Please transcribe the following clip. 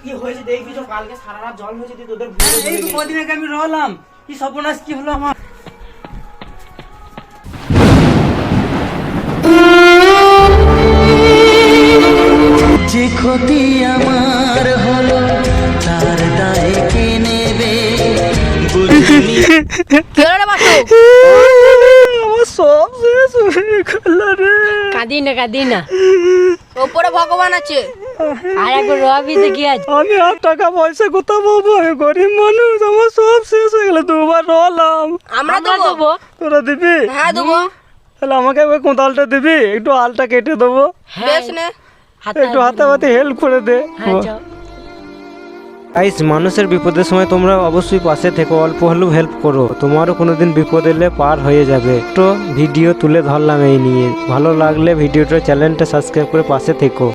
কি হয়েছে দেখবি তো, কালকে সারা রাত জল হয়েছে তোদের কদিন আগে আমি রহলাম, কি সর্বনাশ কি হলো আমার। যে ক্ষতি আমার হলো তার দায় কে নেবে, আমার সব শেষ হয়ে গেল রে। কাঁদি না ওপরে ভগবান আছে, আর একবার রবি দেখি আজ। আমি আর টাকা পয়সা কোথাও পাবো, আমি গরিব মানুষ, আমার সব শেষ হয়ে গেল। দুবার রলাম। আমরা দেবো। তোরা দিবি? হ্যাঁ দেবো। তাহলে আমাকে ওই কোদালটা দিবি, একটু আলটা কেটে দেবো, বেশ নে একটু হাতাপাতি হেল্প করে দে। গাইস, মানুষের বিপদের সময় তোমরা অবশ্যই পাশে থেকো, অল্প হলেও হেল্প করো, তোমারও কোনোদিন বিপদ এলে পার হয়ে যাবে। তো ভিডিও তুলে ধরলাম এই নিয়ে, ভালো লাগলে ভিডিওটা চ্যানেলটা সাবস্ক্রাইব করে পাশে থেকো।